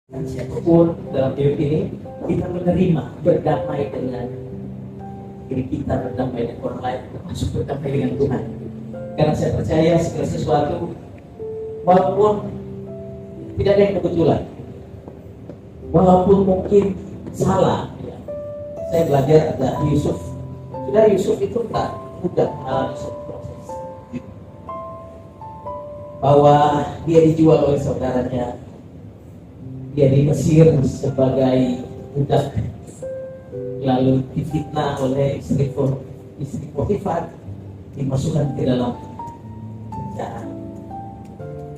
Dan siapapun dalam hidup ini, kita menerima berdamai dengan diri kita, berdamai dengan orang lain, termasuk berdamai dengan Tuhan. Karena saya percaya segala sesuatu, walaupun tidak ada yang kebetulan, walaupun mungkin salah, ya. Saya belajar ada Yusuf. Sudah Yusuf itu tak mudah mengalami suatu proses, bahwa dia dijual oleh saudaranya, dia di Mesir sebagai budak, lalu difitnah oleh istri Potifar, dimasukkan ke dalam penjara.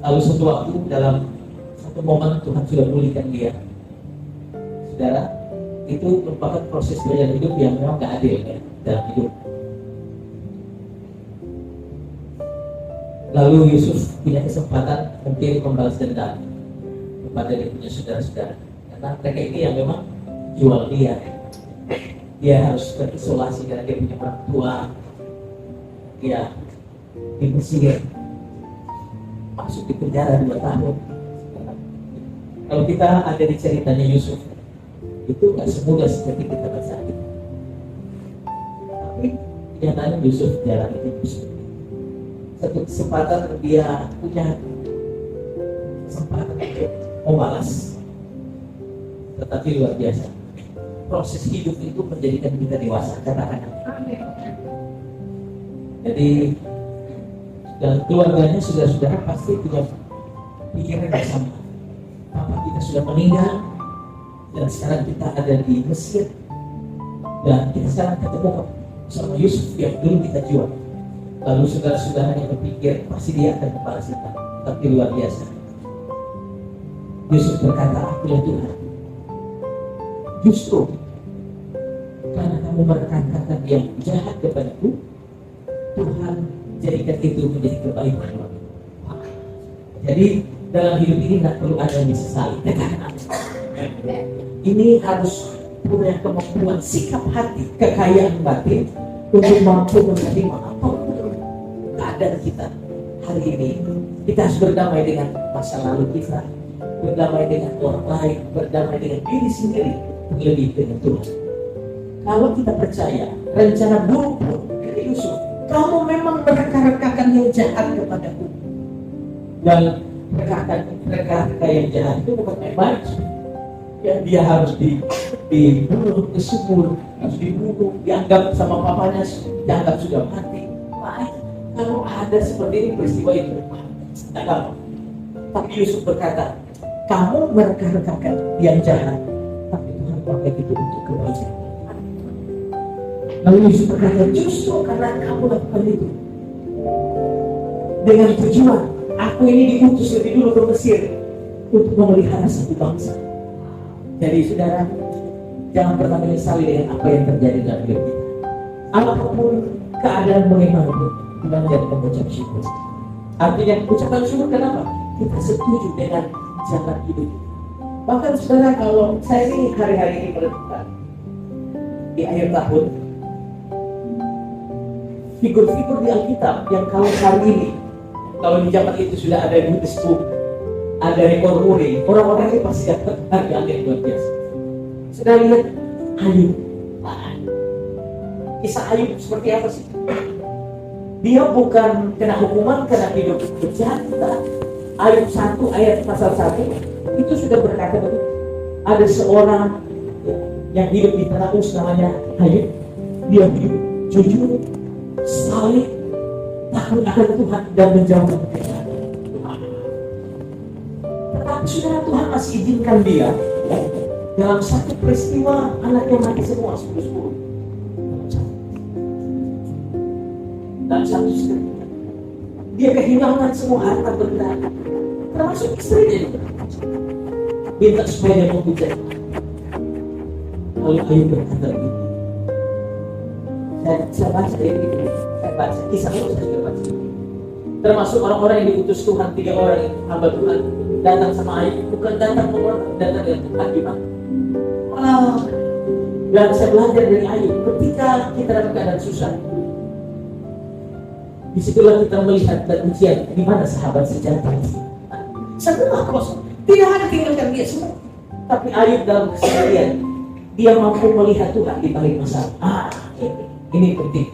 Lalu suatu waktu dalam satu momen Tuhan sudah pulihkan dia. Saudara, itu merupakan proses berjalan hidup yang memang gak adil ya, dalam hidup. Lalu Yusuf punya kesempatan mungkin membalas dendam kepada dia punya saudara-saudara, karena mereka ini yang memang jual dia. Dia harus terisolasi karena dia punya orang tua. Dia di Mesir, masuk di penjara 2 tahun. Kalau kita ada di ceritanya Yusuf, itu gak semudah seperti kita baca ini. Tapi kenyataannya Yusuf jalan itu satu kesempatan dia punya kesempatan untuk membalas, tetapi luar biasa. Proses hidup itu menjadikan kita dewasa, katakan. Jadi dalam keluarganya saudara-saudara pasti punya pikiran yang sama. Papa kita sudah meninggal dan sekarang kita ada di Mesir, dan kita sekarang ketemu sama Yusuf yang dulu kita jual. Lalu saudara-saudaranya berpikir pasti dia akan membalas kita, tapi luar biasa. Yusuf berkata, akulah Tuhan. Justru karena kamu merekankan yang jahat kepadaku, Tuhan jadikan itu menjadi kebaikan. Jadi dalam hidup ini tidak perlu ada yang disesali. Ini harus punya kemampuan sikap hati, kekayaan batin untuk mampu menerima apapun keadaan kita hari ini. Kita harus berdamai dengan masa lalu kita, berdamai dengan orang lain, berdamai dengan diri sendiri, lebih dengan Tuhan. Kalau kita percaya rencana buruk dari Yusuf, kamu memang mereka-rekakan yang jahat kepadaku, dan mereka yang jahat itu bukan main-main. Ya, dia harus dibunuh ke sumur, harus dibunuh, dianggap sama papanya dianggap sudah mati. Kalau ada seperti ini peristiwa itu, tidak gampang. Tapi Yusuf berkata, kamu mereka-rekakan yang jahat, tapi Tuhan pakai itu untuk kebaikan. Lalu Yusuf berkata, justru karena kamu lakukan itu dengan tujuan, aku ini diutus lebih dulu ke Mesir untuk memelihara satu bangsa. Jadi saudara, jangan pernah menyesali dengan apa yang terjadi dalam hidup kita. Apapun keadaan bagaimanapun, kita menjadi pengucap syukur. Artinya ucapan syukur kenapa? Kita setuju dengan jalan hidup. Bahkan saudara, kalau saya ini hari-hari ini menentukan di akhir tahun, figur-figur di Alkitab yang kalau hari ini, kalau di zaman itu sudah ada Guinness Book, ada rekor muri, orang-orang ini pasti dapat harga yang luar biasa. Sudah lihat Ayub, kisah Ayub seperti apa sih? Dia bukan kena hukuman karena hidup berjanda. Ayub 1 ayat pasal 1 itu sudah berkata begitu. Ada seorang yang hidup di tanah Uz namanya Ayub. Dia hidup jujur, saleh, takut akan Tuhan dan menjauhkan kejahatan. Tetapi saudara, Tuhan masih izinkan dia dalam satu peristiwa anaknya mati semua 10-10. Dan satu sekali dia kehilangan semua harta benda, termasuk istrinya juga. Minta supaya dia mempuja. Lalu Ayub berkata begini. Saya baca ini, saya baca kisah itu, saya sudah baca. Termasuk orang-orang yang diutus Tuhan, 3 orang yang hamba Tuhan datang sama Ayub, bukan datang datang dengan Tuhan gimana? Dan saya belajar dari Ayub, ketika kita dalam keadaan susah, disitulah kita melihat dan ujian di mana sahabat sejati. Semua kosong, tidak ada tinggalkan dia semua. Tapi Ayub dalam keseharian, dia mampu melihat Tuhan di balik masalah. Ini penting.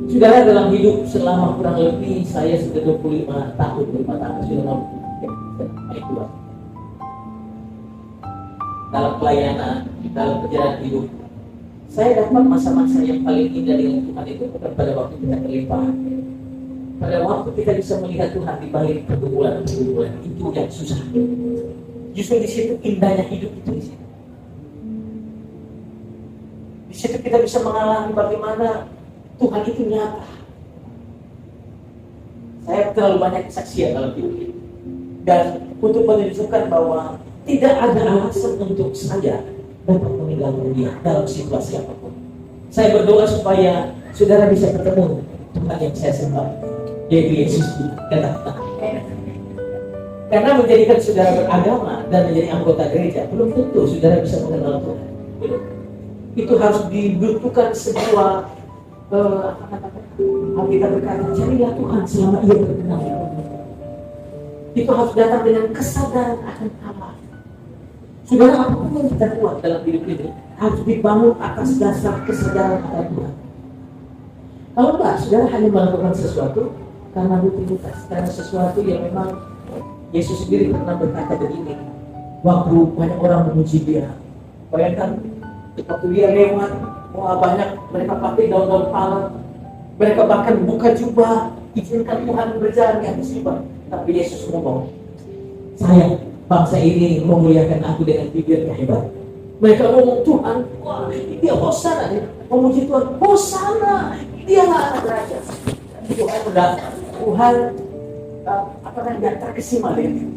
Saudara, dalam hidup selama kurang lebih saya sudah 25 tahun sudah mau dalam pelayanan, dalam perjalanan hidup, saya dapat masa-masa yang paling indah dengan Tuhan itu bukan pada waktu kita kelimpahan. Pada waktu kita bisa melihat Tuhan di balik pergumulan itu yang susah. Justru di situ indahnya hidup itu di situ. Di situ kita bisa mengalami bagaimana Tuhan itu nyata. Saya terlalu banyak kesaksian dalam hidup ini. Dan untuk menunjukkan bahwa tidak ada alasan untuk saya dapat meninggalkan dia dalam situasi apapun. Saya berdoa supaya saudara bisa ketemu Tuhan yang saya sembah, yaitu Yesus. Karena menjadikan saudara beragama dan menjadi anggota gereja, belum tentu saudara bisa mengenal Tuhan. Itu harus dibutuhkan sebuah Alkitab berkata, carilah Tuhan selama ia berkenan. Itu harus datang dengan kesadaran akan Allah. Saudara, apapun yang kita buat dalam hidup ini harus dibangun atas dasar kesadaran akan Tuhan. Kalau enggak, saudara hanya melakukan sesuatu karena rutinitas, karena sesuatu yang memang Yesus sendiri pernah berkata begini, waktu banyak orang memuji dia, bayangkan waktu dia lewat, banyak mereka pakai daun-daun palem, mereka bahkan buka jubah, izinkan Tuhan berjalan di atas jubah. Tapi Yesus ngomong, saya bangsa ini memuliakan aku dengan bibirnya hebat. Mereka ngomong, Tuhan, wah, dia hosana, memuji Tuhan, hosana, dialah anak raja. Tuhan mendatang, Tuhan dia terkesima dengan.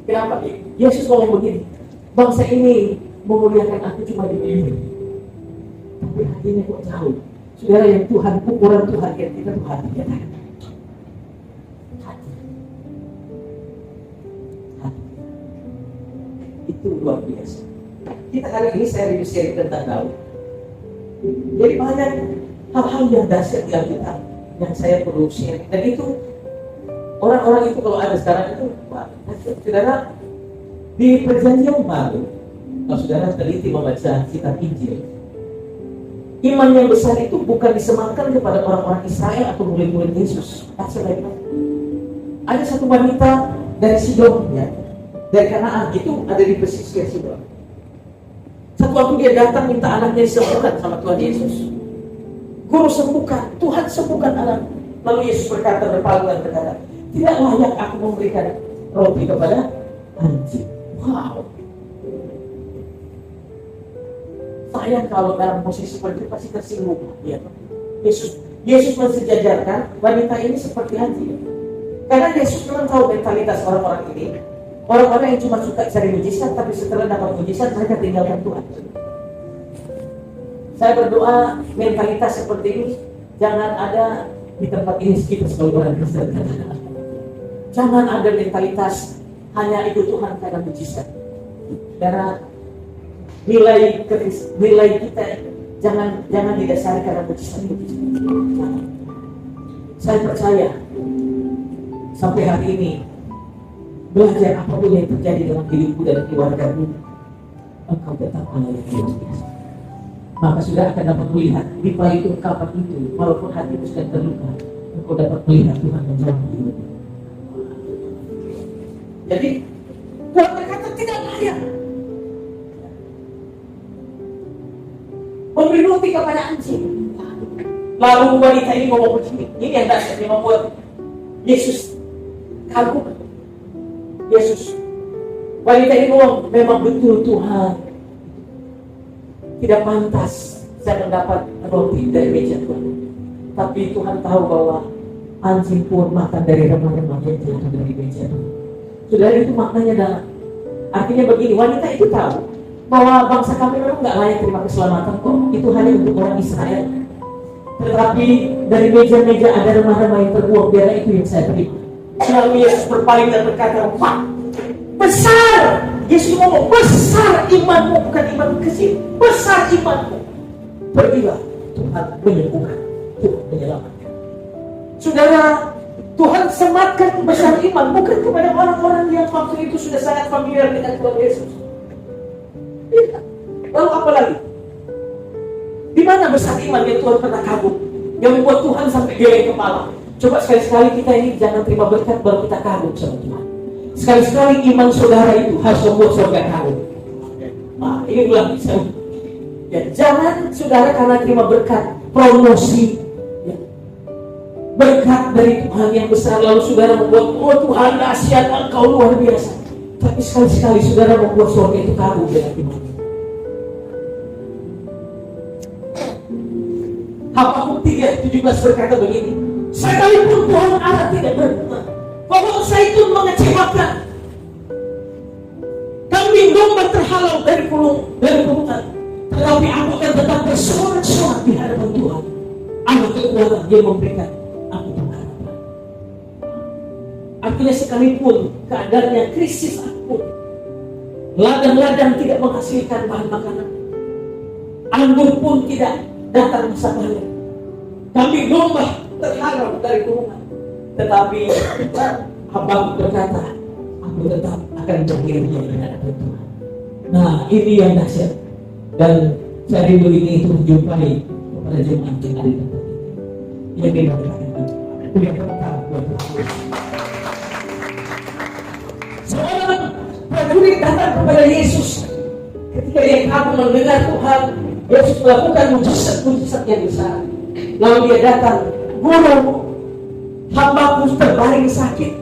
Kenapa? Yesus ngomong begini, bangsa ini memuliakan aku cuma di bibir, tapi hatinya kok jauh. Saudara, yang Tuhan, ukuran Tuhan yang kita tuh hati. Itu luar biasa. Kita hari ini saya review tentang Daud. Jadi banyak hal-hal yang dahsyat di Alkitab yang saya perlu share. Dan itu orang-orang itu kalau ada sekarang itu, saudara, di perjanjian baru, kalau saudara teliti membaca kitab Injil, iman yang besar itu bukan disematkan kepada orang-orang Israel atau murid-murid Yesus. Ada satu wanita dari Sidon, ya, dari Kanaan, itu ada di pesisir Sidon. Satu waktu dia datang minta anaknya disembuhkan sama Tuhan Yesus. Guru, sembuhkan, Tuhan sembuhkan anak. Lalu Yesus berkata, berpaling dan berkata, tidak layak aku memberikan roti kepada anjing. Wow. Sayang kalau dalam posisi seperti itu pasti tersinggung. Ya. Yesus mensejajarkan wanita ini seperti anjing. Karena Yesus memang tahu mentalitas orang-orang ini. Orang-orang yang cuma suka cari mujizat, tapi setelah dapat mujizat mereka tinggalkan Tuhan. Saya berdoa mentalitas seperti ini jangan ada di tempat ini kita sebagai orang Kristen. Jangan ada mentalitas hanya ikut Tuhan karena mujizat. Karena nilai kita jangan didasari karena mujizat. Saya percaya sampai hari ini belajar apapun yang terjadi dalam hidupku dan keluargamu, engkau tetap Allah yang luar biasa. Maka sudah akan dapat melihat di balik ungkapan itu, walaupun hatimu sedang terluka, engkau dapat melihat Tuhan menjawab hidupmu. Jadi Tuhan berkata tidak layak memberi roti kepada anjing. Lalu wanita ini ngomong begini, ini yang dasar yang membuat Yesus kagum. Yesus, wanita ini ngomong, memang betul Tuhan, tidak pantas saya mendapat roti dari meja Tuhan. Tapi Tuhan tahu bahwa anjing pun makan dari remah-remah yang jatuh dari meja Tuhan. Saudara, itu maknanya dalam. Artinya begini, wanita itu tahu bahwa bangsa kami memang nggak layak terima keselamatan kok. Itu hanya untuk orang Israel. Tetapi dari meja-meja ada remah-remah yang terbuang, biarlah itu yang saya terima. Lalu Yesus berpaling dan berkata, wah, besar. Yesus ngomong, besar imanmu, bukan iman kecil. Besar imanmu. Pergilah, Tuhan menyembuhkan, Tuhan menyelamatkan. Saudara, Tuhan sematkan besar iman bukan kepada orang-orang yang waktu itu sudah sangat familiar dengan Tuhan Yesus. Lalu apa lagi? Di mana besar iman yang Tuhan pernah kagum, yang membuat Tuhan sampai geleng kepala? Coba sekali-sekali kita ini jangan terima berkat baru kita kagum sama Tuhan. Sekali-sekali iman saudara itu harus membuat saudara kagum. Nah, ini ulang saya. Ya, jangan saudara karena terima berkat promosi, ya, berkat dari Tuhan yang besar, lalu saudara membuat, oh Tuhan dahsyat, Engkau luar biasa. Tapi sekali-sekali saudara membuat surga itu kagum dengan iman. Habakuk 3:17 berkata begini, sekalipun pohon ara tidak berbunga, pohon zaitun mengecewakan, kambing domba terhalau dari kurungan, tetapi aku akan tetap bersorak-sorak di hadapan Tuhan. Aku kekuatan Dia memberikan aku pengharapan. Artinya sekalipun keadaannya krisis apapun, ladang-ladang tidak menghasilkan bahan makanan, anggur pun tidak datang masa panen, kambing domba terhalau dari kurungan, tetapi Habakuk berkata, aku tetap akan mengirimnya di hadapan Tuhan. Nah, ini yang dahsyat. Dan saya rindu ini itu menjumpai kepada jemaat yang ada di tempat ini. Yang diberkati itu yang pertama buat Tuhan. Seorang prajurit datang kepada Yesus ketika dia kagum mendengar Tuhan Yesus melakukan mujizat-mujizat yang besar. Lalu dia datang, Guru, hambaku terbaring sakit.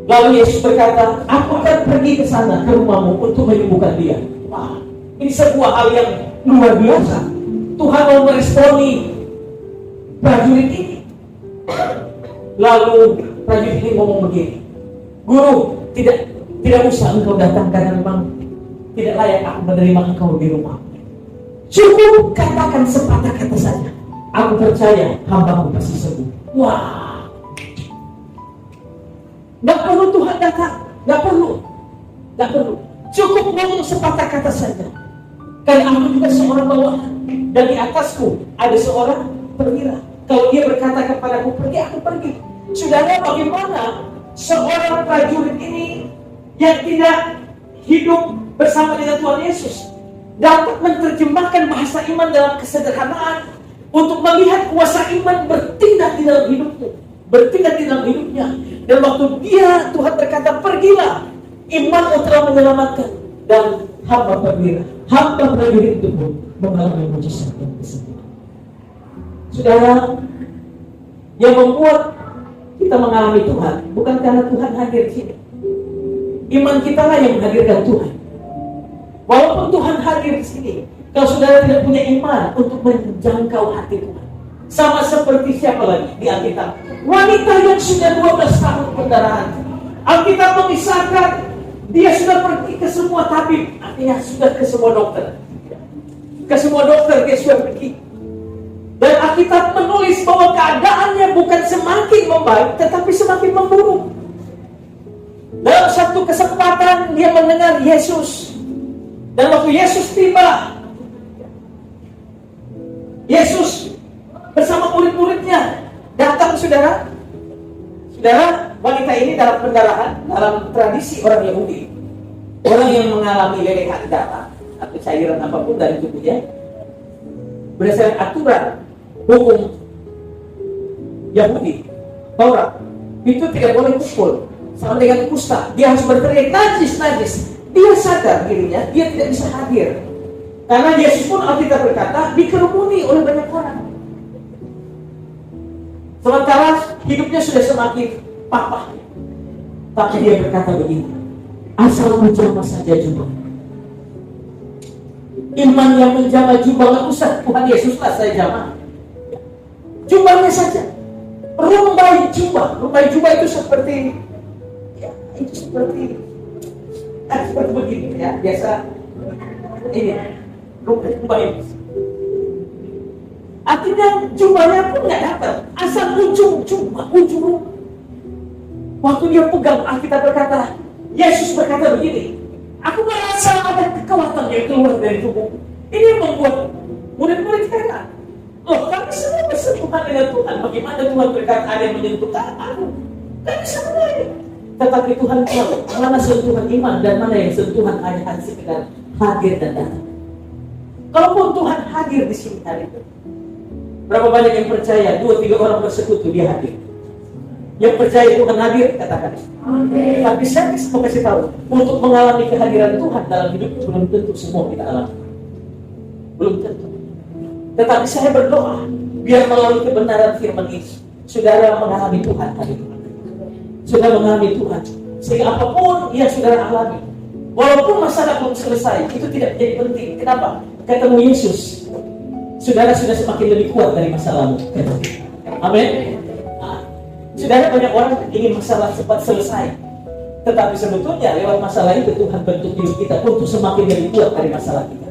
Lalu Yesus berkata, aku akan pergi ke sana, ke rumahmu untuk menyembuhkan dia. Wah, ini sebuah hal yang luar biasa. Tuhan mau meresponi prajurit ini. Lalu prajurit ini ngomong begini, Guru, tidak usah engkau datang karena memang tidak layak aku menerima engkau di rumah. Cukup katakan sepatah kata saja, aku percaya hambaku pasti sembuh. Wah, gak perlu Tuhan datang, gak perlu. Cukup ngomong sepatah kata saja. Karena aku juga seorang bawahan, dan di atasku ada seorang perwira. Kalau dia berkata kepadaku pergi, aku pergi. Saudara, bagaimana seorang prajurit ini yang tidak hidup bersama dengan Tuhan Yesus dapat menerjemahkan bahasa iman dalam kesederhanaan untuk melihat kuasa iman bertindak di dalam hidupnya. Dan waktu dia, Tuhan berkata, pergilah, imanmu telah menyelamatkan. Dan hamba prajurit itu pun mengalami mujizat dan kesembuhan. Saudara, yang membuat kita mengalami Tuhan bukan karena Tuhan hadir di sini. Iman kita lah yang menghadirkan Tuhan. Walaupun Tuhan hadir di sini, kalau saudara tidak punya iman untuk menjangkau hati Tuhan, sama seperti siapa lagi di Alkitab? Wanita yang sudah 12 tahun pendarahan. Alkitab mengisahkan dia sudah pergi ke semua tabib, artinya sudah ke semua dokter. Ke semua dokter dia sudah pergi. Dan Alkitab menulis bahwa keadaannya bukan semakin membaik, tetapi semakin memburuk. Dalam satu kesempatan dia mendengar Yesus. Dan waktu Yesus tiba, Yesus bersama murid-muridnya datang, saudara, wanita ini dalam pendarahan, dalam tradisi orang Yahudi, orang yang mengalami lelehan darah atau cairan apapun dari tubuhnya, berdasarkan aturan hukum Yahudi, Taurat, itu tidak boleh kumpul sama dengan kusta. Dia harus berteriak najis. Dia sadar dirinya, dia tidak bisa hadir. Karena Yesus pun Alkitab berkata dikerumuni oleh banyak orang. Sementara hidupnya sudah semakin papa. Tapi dia berkata begini, asal menjamah saja jubah. Iman yang menjamah jubah, gak usah Tuhan Yesuslah saya jamah. Jubahnya saja. Rumbai jubah itu seperti, ya, itu seperti begini ya, biasa ini rumbai ini. Artinya jubahnya pun nggak dapat, asal ujung. Waktu dia pegang, Alkitab berkata, Yesus berkata begini, aku merasa ada kekuatan yang keluar dari tubuhku. Ini membuat murid-murid heran. Loh, kami semua bersentuhan dengan Tuhan. Bagaimana Tuhan berkata ada yang menyentuh aku? Kami semua ini. Tetapi Tuhan tahu mana sentuhan iman dan mana yang sentuhan hanya sekedar hadir dan datang. Kalaupun Tuhan hadir di sini hari itu, berapa banyak yang percaya 2-3 orang bersekutu dia hadir? Yang percaya Tuhan hadir, katakan. Amin. Tapi saya mau kasih tahu, untuk mengalami kehadiran Tuhan dalam hidup belum tentu semua kita alami. Belum tentu. Tetapi saya berdoa, biar melalui kebenaran firman ini, saudara mengalami Tuhan hari ini. Saudara mengalami Tuhan. Sehingga apapun yang saudara alami, walaupun masalah belum selesai, itu tidak menjadi penting. Kenapa? Ketemu Yesus, saudara sudah semakin lebih kuat dari masa lalu. Amin. Saudara, banyak orang ingin masalah cepat selesai, tetapi sebetulnya lewat masalah itu Tuhan bentuk diri kita untuk semakin lebih kuat dari masalah kita.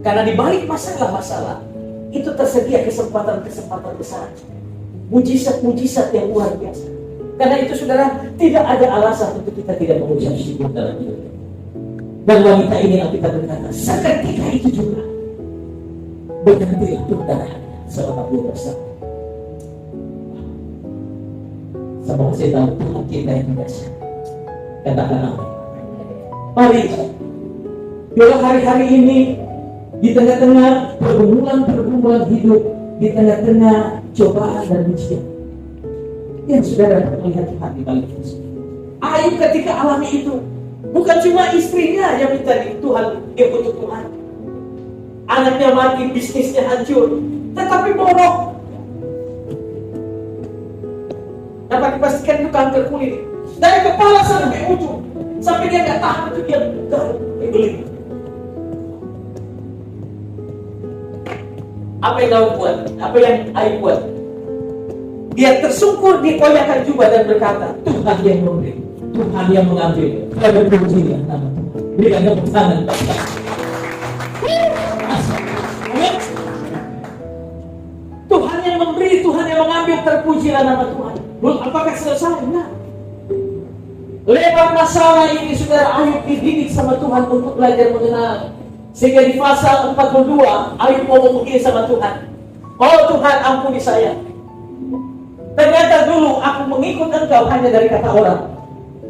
Karena di balik masalah-masalah itu tersedia kesempatan-kesempatan besar, mujizat-mujizat yang luar biasa. Karena itu saudara, tidak ada alasan untuk kita tidak mengucap syukur dalam hidup. Dan wanita ini Alkitab berkata, seketika itu juga bergantilah darahnya selama 2 bersama. Sama saya tahu Tuhan kita yang biasa. Katakan amin. Mari, biarlah hari-hari ini di tengah-tengah pergumulan hidup, di tengah-tengah cobaan dan ujian, yang saudara dapat melihat Tuhan di balik itu. Ayub ketika alami itu, bukan cuma istrinya yang minta Tuhan, dia butuh Tuhan. Anaknya mati, bisnisnya hancur, tetapi borok. Dapat dipastikan itu kanker kulit dari kepala sampai ujung, sampai dia nggak tahan itu dia beli. Apa yang kau buat? Apa yang Ayub buat? Dia tersungkur di koyakan jubah dan berkata, Tuhan yang memberi, Tuhan yang mengambil. Saya berpujilah nama Tuhan. Berikan tepuk tangan. Tuhan yang memberi, Tuhan yang mengambil, terpujilah nama Tuhan. Belum apakah selesai? Nah, lewat masalah ini saudara, Ayub dididik sama Tuhan untuk belajar mengenal. Sehingga di pasal 42 Ayub ngomong begini sama Tuhan, oh Tuhan, ampuni saya. Ternyata dulu aku mengikut Engkau hanya dari kata orang,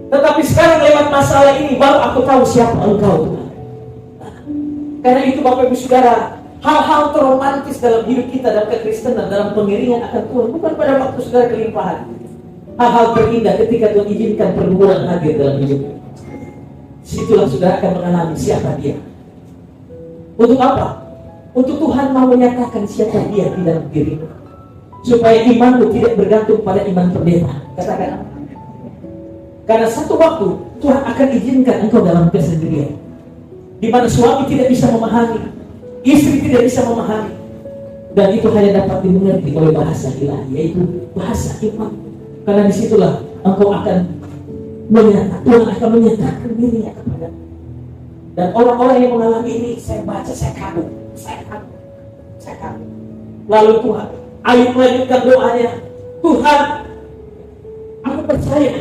tetapi sekarang lewat masalah ini baru aku tahu siapa Engkau, Tuhan. Karena itu Bapak Ibu Saudara, hal-hal terromantis dalam hidup kita, dalam kekristenan, dalam pengiringan akan Tuhan, bukan pada waktu saudara kelimpahan. Hal-hal terindah ketika Tuhan izinkan pergumulan hadir dalam hidup. Situlah saudara akan mengalami siapa dia. Untuk apa? Untuk Tuhan mau menyatakan siapa dia di dalam dirimu, supaya imanmu tidak bergantung pada iman pendeta. Katakan apa? Karena satu waktu Tuhan akan izinkan engkau dalam kesendirian, di mana suami tidak bisa memahami, istri tidak bisa memahami, dan itu hanya dapat dimengerti oleh bahasa ilahi, yaitu bahasa iman. Karena disitulah engkau akan menyatakan, Tuhan akan menyatakan dirinya kepada. Dan orang-orang yang mengalami ini, saya baca, saya kagum. Lalu Tuhan, Ayub melanjutkan doanya, Tuhan, aku percaya.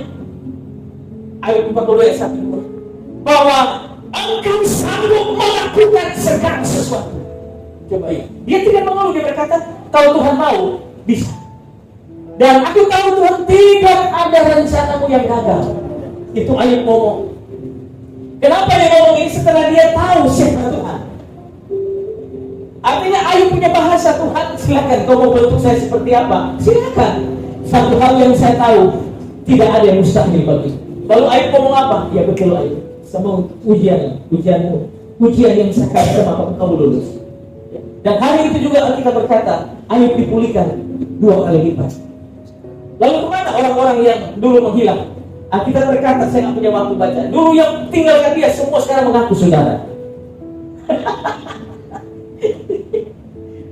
Ayub 42 ayat 1, bahwa Engkau sanggup melakukan segala sesuatu. Coba ya, dia tidak mengeluh, dia berkata, kalau Tuhan mau, bisa. Dan aku tahu Tuhan tidak ada rencanamu yang gagal. Itu Ayub ngomong. Kenapa dia ngomong ini setelah dia tahu siapa Tuhan? Artinya Ayub punya bahasa, Tuhan silakan kau mau bentuk saya seperti apa? Silakan. Satu hal yang saya tahu, tidak ada yang mustahil bagi. Lalu Ayub ngomong apa? Ya betul Ayub. Semua ujian yang saya sama kau lulus. Dan hari itu juga kita berkata, Ayub dipulihkan 2 kali lipat. Lalu kemana orang-orang yang dulu menghilang? Kita berkata, saya nggak punya waktu baca. Dulu yang tinggalkan dia, semua sekarang mengaku saudara.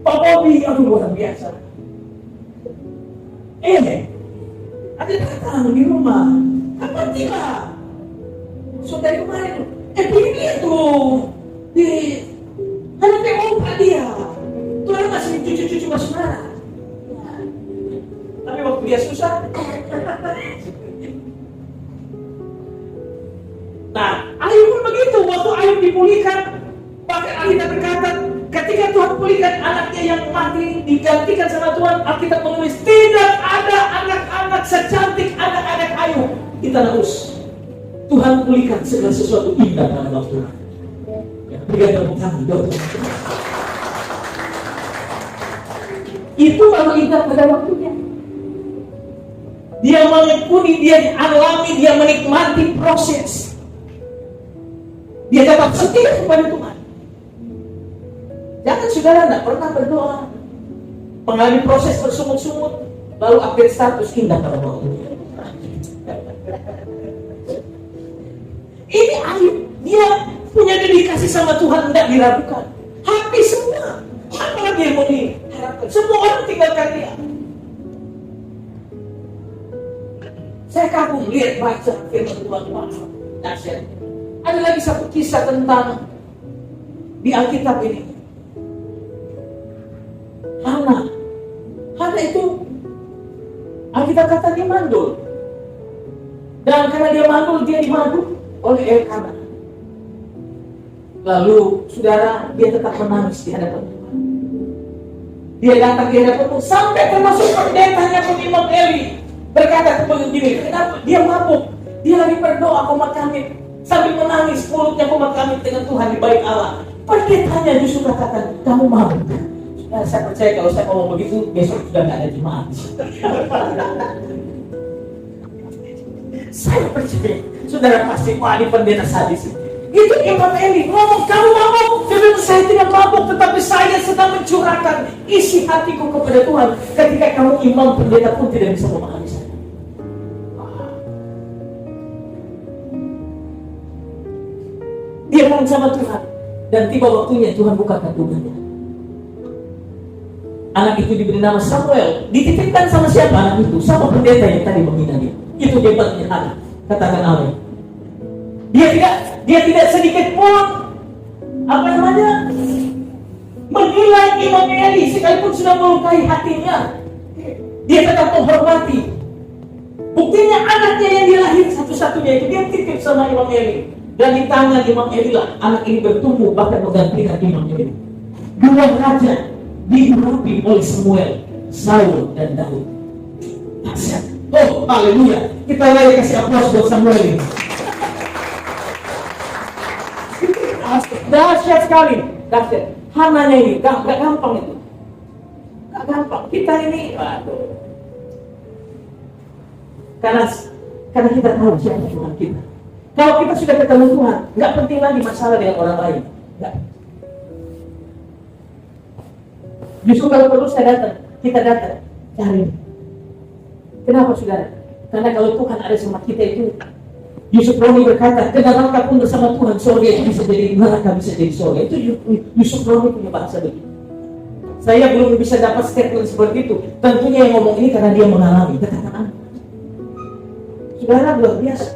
Pak Bobi, aduh luar biasa. Ada datang di rumah. Kapan tiba? Saudara kemarin. Begini dia tuh. Di anaknya opa dia. Tuh orang masih cucu-cucu masih marah. Tapi waktu dia susah. Nah, Ayub pun begitu. Waktu Ayub dipulihkan, bahkan Alkitab berkata, ketika Tuhan pulihkan anaknya yang mati, digantikan sama Tuhan, Alkitab menulis, tidak ada anak-anak secantik anak-anak Ayub. kita harus Tuhan pulihkan segala sesuatu indah dalam waktu. Ya, berikan tepuk tangan doa. Itu baru indah pada waktunya. Dia menekuni, dia alami, dia menikmati proses. Dia dapat setia kepada Tuhan. Jangan saudara tidak pernah berdoa, mengalami proses bersungut-sungut, lalu update status indah pada waktunya. Ini Ayub, dia punya dedikasi sama Tuhan, tidak diragukan. Habis semua, apa lagi yang mau diharapkan? Semua orang tinggalkan dia. Saya kagum lihat baca firman Tuhan, dahsyat. Ada lagi satu kisah tentang di Alkitab ini. Hana itu Alkitab kata dia mandul. Dan karena dia mandul, dia dimadu oleh Elkanah. Lalu saudara, dia tetap menangis di hadapan Tuhan. Dia datang di hadapan Tuhan sampai termasuk pendetanya Imam Eli berkata kepada diri, kenapa dia mabuk? Dia lagi berdoa komat kamit sambil menangis, mulutnya komat kamit dengan Tuhan di bait Allah. Pendetanya justru katakan, kamu mabuk. Nah, saya percaya kalau saya ngomong begitu, besok sudah nggak ada jemaat. Saya percaya, saudara pasti, wah ini pendeta sadis. Itu Imam Eli ngomong, kamu mabuk. Dia saya tidak mabuk, tetapi saya sedang mencurahkan isi hatiku kepada Tuhan. Ketika kamu imam, pendeta pun tidak bisa memahami saya. Dia ngomong sama Tuhan, dan tiba waktunya Tuhan bukakan tubuhnya. Anak itu diberi nama Samuel. Dititipkan sama siapa anak itu? Sama pendeta yang tadi menghina dia. Itu hebatnya anak. Katakan amin. Dia tidak sedikit pun menilai Imam Eli, sekalipun sudah melukai hatinya. Dia tetap menghormati. Buktinya anaknya yang dilahirkan satu-satunya itu dia titip sama Imam Eli. Dan di tangan Imam Eli lah anak ini bertumbuh, bahkan menggantikan Imam Eli. Dua raja diurapi oleh Samuel, Saul dan Daud. Dahsyat. Oh, haleluya. Kita lagi kasih aplaus buat Samuel ini. Dahsyat sekali. Dahsyat. Hananya ini gak gampang itu. Gak gampang. Kita ini, waduh. Karena kita tahu siapa Tuhan kita. Kalau kita sudah ketemu Tuhan, gak penting lagi masalah dengan orang lain. Gak. Justru kalau perlu kita datang, cari. Kenapa saudara? Karena kalau Tuhan ada sama kita itu, Yusuf Romi berkata, kedatangan pun bersama Tuhan, surga itu bisa jadi neraka, bisa jadi surga. Itu Yusuf Romi punya bahasa begitu. Saya belum bisa dapat statement seperti itu. Tentunya yang ngomong ini karena dia mengalami. Katakan, saudara luar biasa.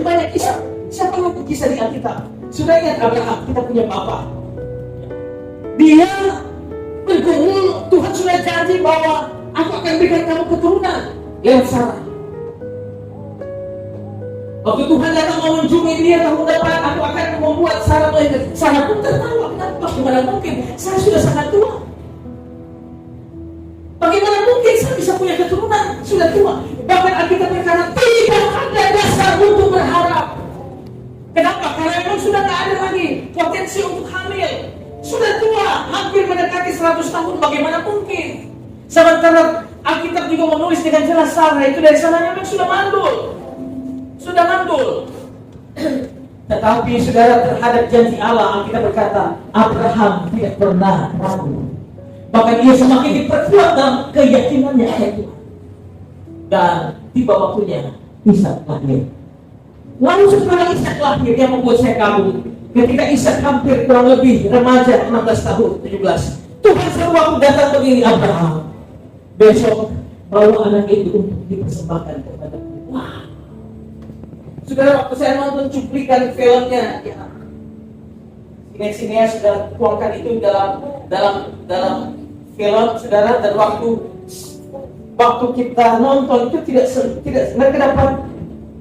Banyak kisah. Siapa yang kisah di Alkitab? Sudah ingat Abraham, kita punya bapak. Dia bergumul, Tuhan sudah janji bahwa aku akan berikan kamu keturunan lewat Sarah. Waktu Tuhan datang mengunjungi dia tahun depan, aku akan membuat Sarah melahirkan. Sarah pun tertawa, kenapa? Bagaimana mungkin? Saya sudah sangat tua. Bagaimana mungkin saya bisa punya keturunan? Sudah tua. Bahkan Alkitab berkata, tidak ada dasar untuk berharap. Kenapa? Karena memang sudah tidak ada lagi potensi untuk hamil. Sudah tua, hampir mendekati 100 tahun. Bagaimana mungkin? Sementara Alkitab juga menulis dengan jelas Sarah itu dari sananya memang sudah mandul. Sudah mandul. Tetapi saudara, terhadap janji Allah, Alkitab berkata Abraham tidak pernah ragu. Bahkan ia semakin diperkuat dalam keyakinannya akan Tuhan. Dan tiba waktunya Ishak lahir. Lalu setelah Ishak lahir, yang membuat saya kagum, ketika Ishak hampir kurang lebih remaja 16 tahun, 17, Tuhan suruh aku datang begini, Abraham, besok bawa anak itu untuk dipersembahkan kepada Tuhan. Wah, saudara, waktu saya nonton cuplikan filmnya, ya, sineas sudah tuangkan itu dalam film, saudara, dan waktu kita nonton itu tidak mereka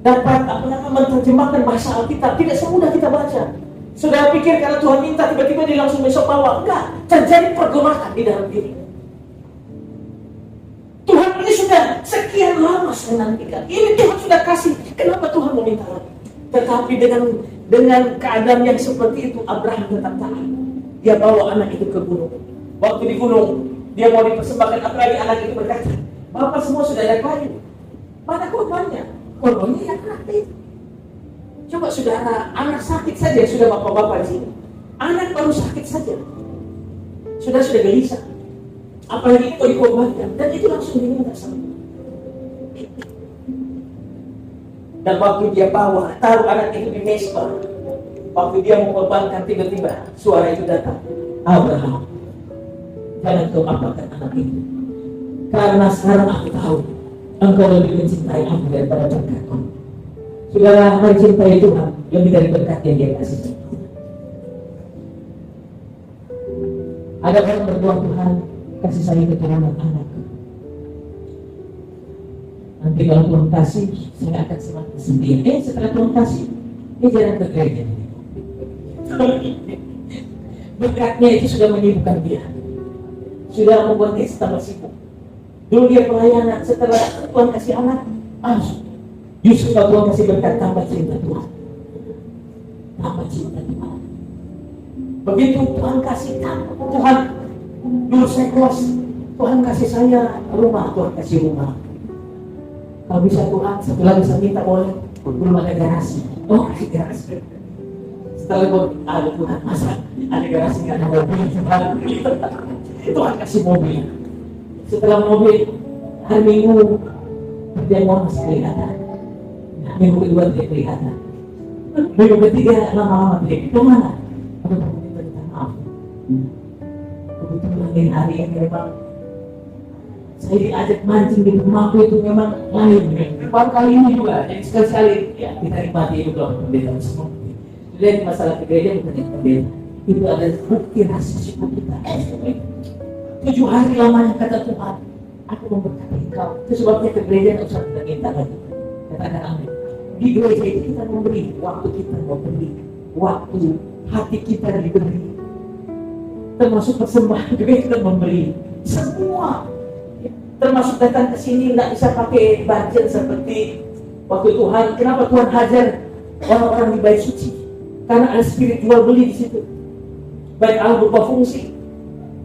dapat menerjemahkan bahasa Alkitab, tidak semudah kita baca. Saudara pikir karena Tuhan minta tiba-tiba dia langsung besok bawa? Enggak, terjadi pergolakan di dalam diri. Tuhan ini sudah lama saya nantikan. Ini Tuhan sudah kasih. Kenapa Tuhan meminta lagi? Tetapi dengan keadaan yang seperti itu, Abraham tetap taat. Dia bawa anak itu ke gunung. Waktu di gunung, dia mau dipersembahkan, apalagi anak itu berkata, Bapak semua sudah ada kayu. Mana korbannya? Korbannya yang anak itu. Coba saudara, anak sakit saja sudah bapak-bapak di sini. Anak baru sakit saja. Sudah gelisah. Apalagi itu dikorbankan. Dan itu langsung diminta sama. Dan waktu dia bawa, taruh anak itu di mesbah. Waktu dia mengorbankan, tiba-tiba suara itu datang. Abraham, jangan kau apakan anak itu. Karena sekarang aku tahu engkau lebih mencintai aku daripada berkatku. Saudara, mencintai Tuhan lebih dari berkat yang Dia kasih. Ada orang berdoa, Tuhan kasih saya keturunan anak. Nanti kalau Tuhan kasih, saya akan semakin sendiri. Setelah Tuhan kasih, dia jarang ke gereja. Berkatnya itu sudah menyibukkan dia, sudah membuat dia tambah sibuk. Dulu dia pelayanan, setelah Tuhan kasih anak, justru kalau Tuhan kasih berkat, tambah cinta Tuhan. Tambah cinta Tuhan. Begitu Tuhan kasih, Tuhan, dulu saya kuas, Tuhan kasih saya rumah, Tuhan kasih rumah. Kalau bisa Tuhan, satu lagi saya minta boleh, belum ada garasi. Oh, kasih garasi. Setelah ada Tuhan, masa ada garasi nggak ada mobil, Tuhan kasih mobil. Setelah mobil, hari Minggu dia mau masih kelihatan. Minggu kedua dia kelihatan. Minggu ketiga lama-lama dia itu mana? Aku minta maaf. Kebetulan di hari ini memang saya diajak mancing di rumahku itu memang lain. Baru kali ini juga, jadi sekali-sekali ya kita nikmati itu kalau pendeta semua. Jadi masalah ke gereja bukan yang pendeta. Itu adalah bukti rasa syukur kita. 7 hari lamanya kata Tuhan, aku memberkati engkau. Itu sebabnya ke gereja tidak usah kita minta lagi. Katakan amin. Di gereja itu kita memberi, waktu kita memberi, waktu hati kita diberi. Termasuk persembahan juga kita memberi. Semua. Termasuk datang ke sini tidak bisa pakai budget seperti waktu Tuhan. Kenapa Tuhan hajar orang-orang di bait suci? Karena ada spirit jual beli di situ. Bait Allah berupa fungsi.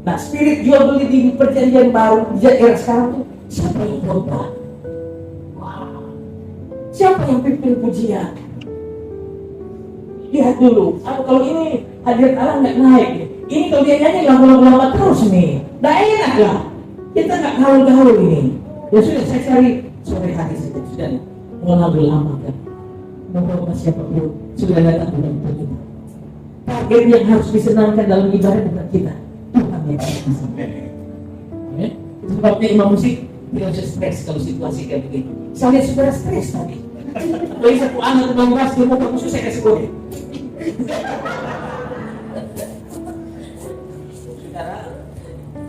Nah, spirit jual beli di perjanjian baru di era sekarang tuh siapa yang khotbah? Wow. Siapa yang pimpin pujian? Lihat dulu. Kalau ini hadirat Allah nggak naik. Ini kalau dia nyanyi lama-lama terus nih. Nggak enak lah. Kita nggak gaul-gaul ini. Ya sudah, saya cari sore hari saja. Sudah, mengambil lama kan. Mau siapapun sudah datang dalam kita. Target yang harus disenangkan dalam ibadah bukan kita, Tuhan yang kita. Sebabnya imam musik tidak usah stres kalau situasi kayak begini. Saya lihat saudara stres tadi. Kalau satu anak teman kelas dia mau khusus saya kasih boleh.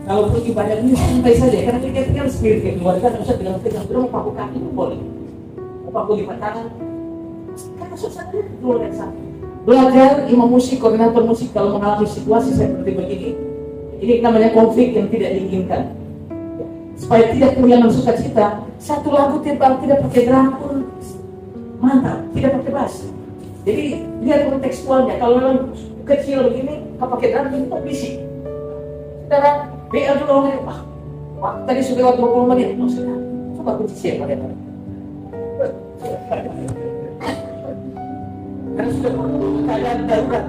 Kalau untuk ibadah ini santai saja, karena kita tinggal spirit yang keluarga, tidak usah pegang-pegang, sudah mau paku kaki itu boleh, mau paku di tangan, karena susah itu keluar yang satu. Belajar imam musik, koordinator musik kalau mengalami situasi seperti begini, ini namanya konflik yang tidak diinginkan. Supaya tidak kehilangan sukacita, satu lagu tidak pakai drum pun mantap, tidak pakai bass. Jadi lihat kontekstualnya, kalau memang kecil begini, kalau pakai drum itu bisik. Saudara, BL juga ngomongin, wah, tadi sudah lewat 20 menit, sudah, coba kunci siapa dia? Karena sudah keadaan darurat.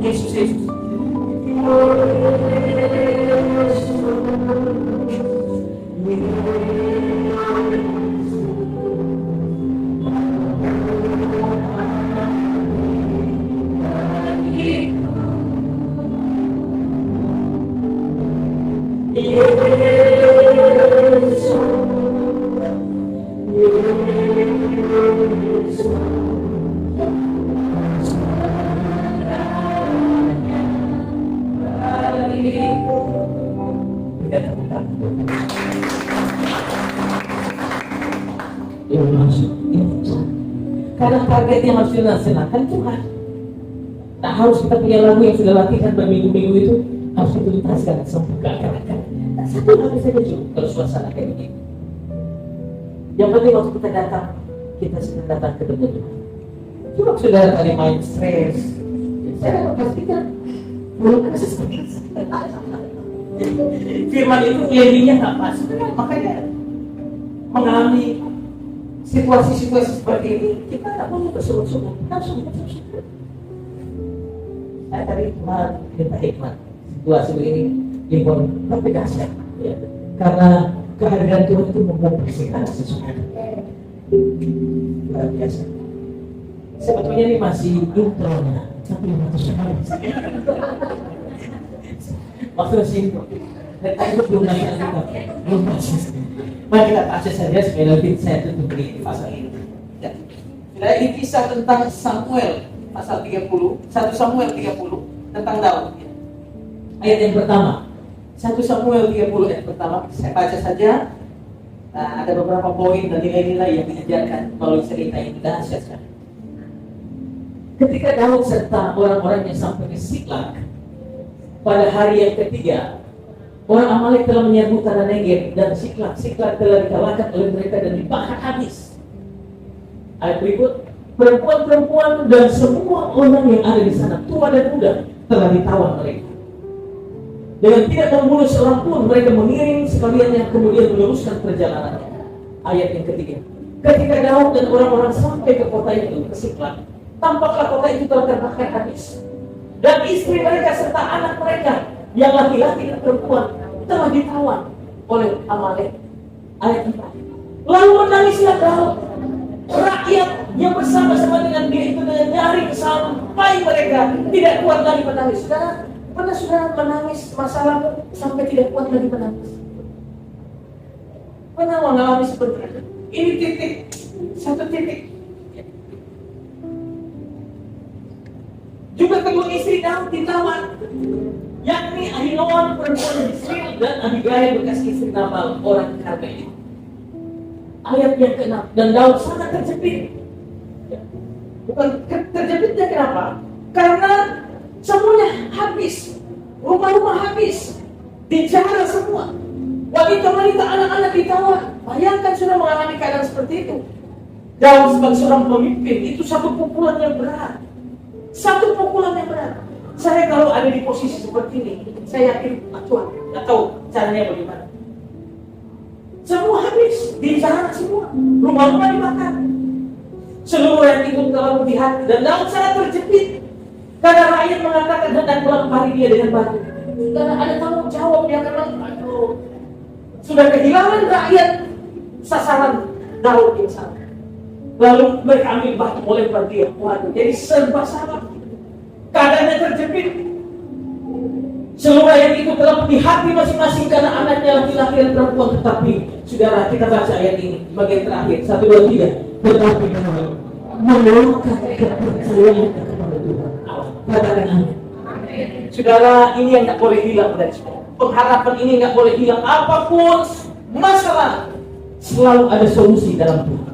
Yesus. Yang masuk itu karena targetnya harus dilaksanakan Tuhan. Nah, harus kita punya lagu yang sudah latihan berminggu-minggu itu harus dituntaskan sampai ke. Satu hari saja cukup kalau suasana kayak begini. Yang penting waktu kita datang, kita sedang datang ketemu Tuhan. Coba saudara tadi main stres, saya akan pastikan belum ada sesuatu. Firman itu nilainya nggak pas, makanya mengalami situasi-situasi seperti ini kita nggak boleh bersungut-sungut, langsung bersungut. Saya tadi minta hikmat situasi begini impor tapi dahsyat, ya. Karena kehadiran Tuhan itu membongkar segala sesuatu. Luar biasa. Sebetulnya ini masih intronya, tapi maksudnya sih, itu belum naik kita, belum pasal. Mari kita baca saja supaya lebih saya tutup di pasal ini. Ya. Nah, ini kisah tentang Samuel pasal 30, 1 Samuel 30 tentang Daud. Ya. Ayat yang pertama, 1 Samuel 30 ayat pertama, saya baca saja. Nah, ada beberapa poin dan nilai-nilai yang diajarkan melalui cerita ini dahsyat sekali. Ketika Daud serta orang-orangnya sampai ke Siklag pada hari yang ketiga, orang Amalek telah menyerbu tanah Negev dan Siklag telah dikalahkan oleh mereka dan dibakar habis. Ayat berikut, perempuan-perempuan dan semua orang yang ada di sana, tua dan muda, telah ditawan mereka. Dengan tidak membunuh seorang pun, mereka mengiring sekalian yang kemudian meneruskan perjalanannya. Ayat yang ketiga, ketika Daud dan orang-orang sampai ke kota itu, ke Siklag, tampaklah kota itu telah terbakar habis. Dan istri mereka serta anak mereka, yang laki-laki dan perempuan, telah ditawan oleh Amalek. Ayat 4. Lalu menangislah Daud. Rakyat yang bersama-sama dengan dia itu dengan nyaring sampai mereka tidak kuat lagi menangis. Pernah saudara menangis masalahmu sampai tidak kuat lagi menangis? Pernah mengalami seperti itu? Ini titik, satu titik. Juga kedua istri Daud ditawan, yakni Ahinoam perempuan Yisrael dan Abigail bekas istri Nabal orang Karmel. Ayat yang ke-6, dan Daud sangat terjepit. Bukan terjepitnya kenapa? Karena semuanya habis, rumah-rumah habis, dijarah semua, wanita-wanita, anak-anak ditawan. Bayangkan sudah mengalami keadaan seperti itu. Daud sebagai seorang pemimpin itu satu pukulan yang berat. Satu pukulan yang berat. Saya kalau ada di posisi seperti ini, saya yakin Tuhan nggak tahu caranya bagaimana. Semua habis, dijarah semua, rumah-rumah dibakar. Seluruh yang ikut dalam di hati, dan Daud sangat terjepit karena rakyat mengatakan hendak melempari dia dengan batu. Karena ada tanggung jawab dia karena sudah kehilangan rakyat sasaran Daud yang sama. Lalu mereka ambil batu melempar dia. Waduh, jadi serba salah. Keadaannya terjepit. Seluruh rakyat itu telah di hati masing-masing karena anaknya laki-laki dan perempuan. Tetapi, saudara, kita baca ayat ini bagian terakhir 1, 2, 3. Tetapi menolakkan kepercayaan kepada Tuhan. Katakan amin. Saudara, ini yang nggak boleh hilang dari saudara. Pengharapan ini nggak boleh hilang. Apapun masalah, selalu ada solusi dalam Tuhan.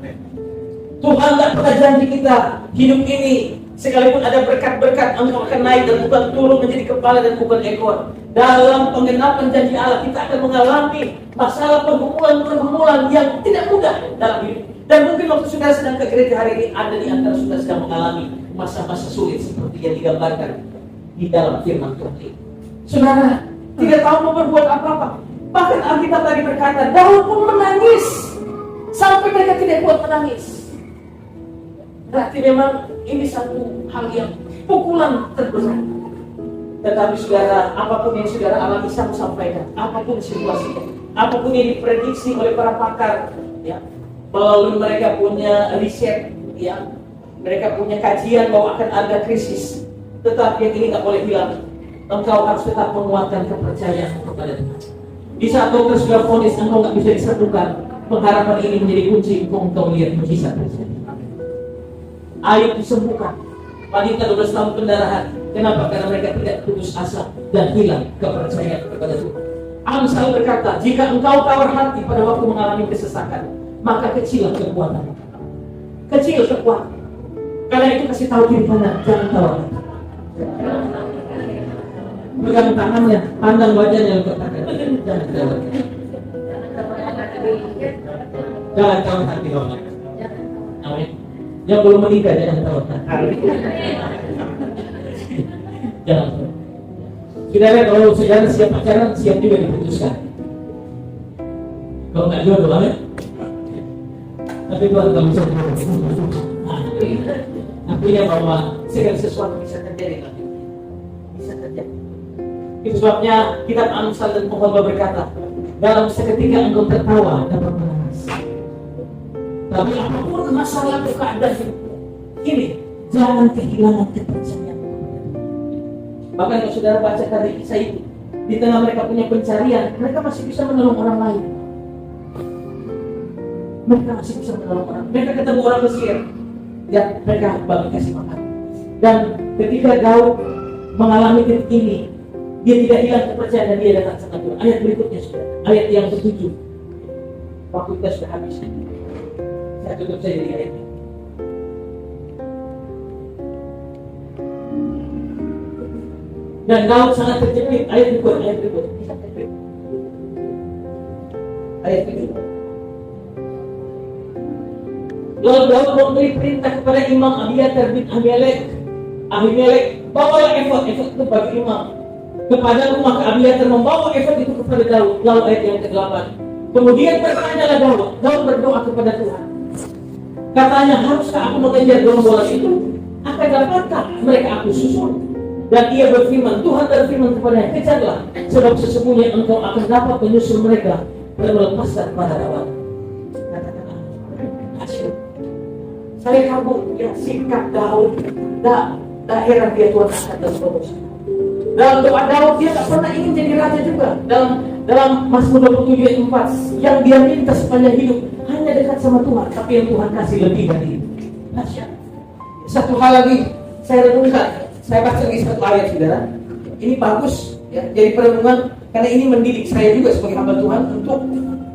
Tuhan nggak pernah janji kita hidup ini sekalipun ada berkat-berkat, engkau akan naik dan bukan turun menjadi kepala dan bukan ekor. Dalam penggenapan janji Allah kita akan mengalami masalah pergumulan yang tidak mudah dalam hidup. Dan mungkin waktu saudara sedang ke gereja hari ini, ada di antara saudara sedang mengalami masa-masa sulit seperti yang digambarkan di dalam firman Tuhan ini. Saudara tidak tahu mau berbuat apa-apa. Bahkan Alkitab tadi berkata, Daud pun menangis sampai mereka tidak kuat menangis. Berarti memang ini satu hal yang pukulan terberat. Tetapi saudara, apapun yang saudara alami, saya sampaikan, apapun situasinya, apapun yang diprediksi oleh para pakar, ya, melalui mereka punya riset, ya, mereka punya kajian bahwa akan ada krisis. Tetapi yang ini nggak boleh hilang. Engkau harus tetap menguatkan kepercayaan kepada Tuhan. Di saat dokter sudah vonis engkau nggak bisa disatukan, pengharapan ini menjadi kunci engkau melihat mujizat terjadi. Ayub disembuhkan, wanita 12 tahun pendarahan. Kenapa? Karena mereka tidak putus asa dan hilang kepercayaan kepada Tuhan. Amsal berkata, jika engkau tawar hati pada waktu mengalami kesesakan, maka kecil kekuatan. Kecil kekuatan. Karena itu kasih tahu diri kanan, jangan tahu. Pegang tangannya, pandang wajahnya, katakan, jangan tahu. Jangan tahu hati orang. Amin. Yang belum menikah jangan tahu hati. Jangan. Saudara, kalau saudara siap pacaran, siap juga diputuskan. Kalau nggak jodoh, amin. Tapi Tuhan kalau bisa artinya bahwa segala sesuatu bisa terjadi. Bisa terjadi. Itu sebabnya kitab Amsal dan Pengkhotbah berkata, dalam seketika engkau tertawa dapat menangis. Tapi apapun masalah keadaan ini, jangan kehilangan kepercayaan. Bahkan kalau saudara baca tadi kisah itu, di tengah mereka punya pencarian, mereka masih bisa menolong orang lain. Mereka masih bisa menolong orang. Mereka ketemu orang Mesir dan mereka bagi kasih makan. Dan ketika Daud mengalami titik ini, dia tidak hilang kepercayaan dan dia datang sama Tuhan. Ayat berikutnya sudah, ayat yang ke-7. Waktu kita sudah habis. Saya tutup saja di ayat ini. Dan Daud sangat terjepit. Ayat berikut. Ayat 7. Lalu Daud memberi perintah kepada Imam Abiatar bin Ahimelek, bawalah efod itu bagi imam. Kepada rumah Abiatar membawa efod itu kepada Daud. Lalu ayat yang ke-8. Kemudian bertanyalah Daud berdoa kepada Tuhan. Katanya, haruskah aku mengejar gerombolan itu? Akan dapatkah mereka aku susul? Dan ia berfirman, Tuhan berfirman kepadanya, kejarlah, sebab sesungguhnya engkau akan dapat menyusul mereka dan melepaskan para lawan. Katakanlah, hasil. Saya kagum ya sikap Daud. Daerah dia Tuhan akan terus. Dalam doa Daud dia tak pernah ingin jadi raja juga. Dalam Mazmur 27 ayat 4, yang dia minta sepanjang hidup hanya dekat sama Tuhan, tapi yang Tuhan kasih lebih dari itu. Dahsyat. Satu hal lagi saya renungkan, saya baca lagi satu ayat, saudara. Ini bagus ya, jadi perenungan karena ini mendidik saya juga sebagai hamba Tuhan untuk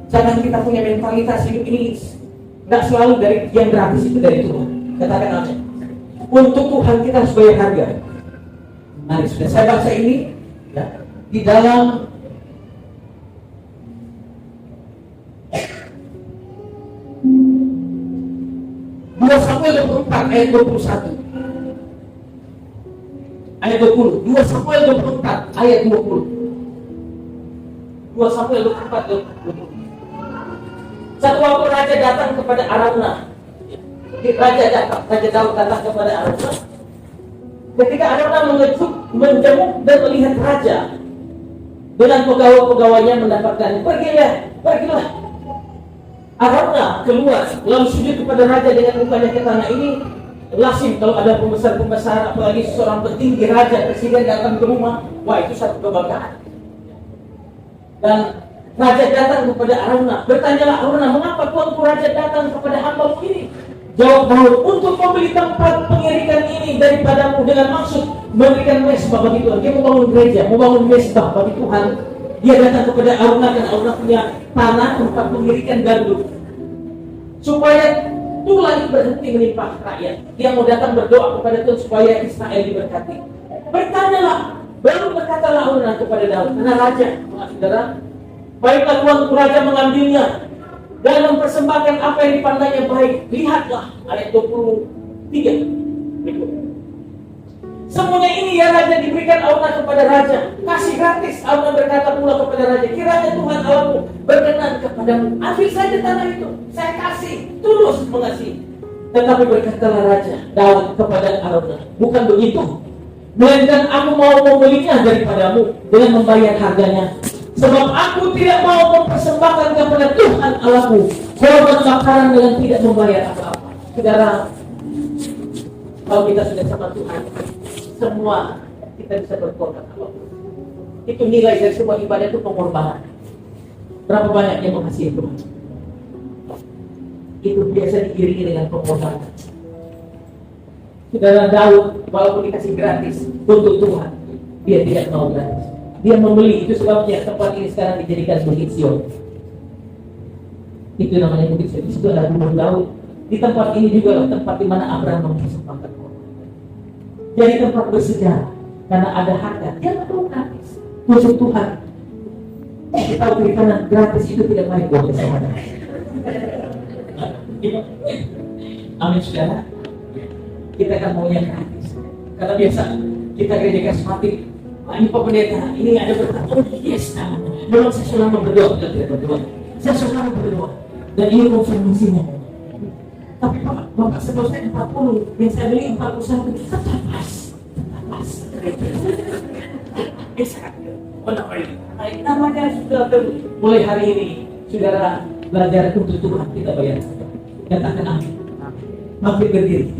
jangan kita punya mentalitas hidup ini nggak selalu dari yang gratis itu dari Tuhan. Katakan amin. Untuk Tuhan kita harus bayar harga. Mari sudah saya baca ini ya, di dalam Samuel 24 ayat 21. Ayat 20. 2 Samuel 24 ayat 20. 2 Samuel 24 ayat 20. Satu waktu raja datang kepada Araunah. Raja Daud datang kepada Araunah. Ketika Araunah menjenguk dan melihat raja dengan pegawai-pegawainya mendapatkan, pergilah. Araunah keluar lalu sujud kepada raja dengan mukanya ke tanah. Ini lazim kalau ada pembesar-pembesar, apalagi seorang petinggi raja, presiden datang ke rumah, wah itu satu kebanggaan. Dan raja datang kepada Araunah, bertanyalah Araunah, mengapa tuanku raja datang kepada hamba ini? Jawab Daud, untuk membeli tempat pengirikan ini daripadamu dengan maksud memberikan mesbah bagi Tuhan. Dia mau bangun gereja, mau bangun mesbah bagi Tuhan. Dia datang kepada Araunah dan Araunah punya tanah tempat pengirikan gandum, supaya tulang berhenti menimpa rakyat. Dia mau datang berdoa kepada Tuhan supaya Israel diberkati. Bertanyalah, baru berkatalah Araunah kepada Daud, karena raja, saudara, baiklah tuanku raja mengambilnya dan mempersembahkan apa yang dipandangnya baik. Lihatlah ayat 23. Semuanya ini ya raja diberikan Araunah kepada raja, kasih gratis. Araunah berkata pula kepada raja, kiranya Tuhan Allahmu berkenan kepadamu, ambil saja tanah itu, saya kasih, tulus mengasihi. Tetapi berkatalah raja Daud kepada Araunah, bukan begitu, melainkan aku mau membelinya daripadamu dengan membayar harganya. Sebab aku tidak mau mempersembahkan kepada Tuhan Allahmu korban bakaran dengan tidak membayar apa-apa. Saudara, kalau kita sudah sama Tuhan, semua kita bisa berkorban apapun. Itu nilai dari sebuah ibadah, itu pengorbanan. Berapa banyak yang mengasihi Tuhan? Itu biasa diiringi dengan pengorbanan. Saudara Daud, walaupun dikasih gratis untuk Tuhan, dia tidak mau gratis. Dia membeli. Itu sebabnya tempat ini sekarang dijadikan Bukit Sion. Itu namanya Bukit Seir. Di situ ada Gunung Daud. Di tempat ini juga tempat di mana Abraham mempersembahkan korban. Jadi tempat bersejarah karena ada harga. Jangan perlu gratis. Puji Tuhan. Kita tahu perikanan gratis itu tidak baik buat kesehatan. Amin saudara. Kita akan mau yang gratis. Karena biasa kita gereja karismatik. Ini Pak Pendeta, ini ada berkat. Oh yes, belum saya selama berdoa, tidak berdoa. Saya selama berdoa. Dan ini konfirmasinya. Tapi Bapak sebelum saya 40, yang saya beli 41, tetap pas. Namanya sudah mulai hari ini, saudara belajar untuk Tuhan kita bayar. Katakan amin. Mampir berdiri.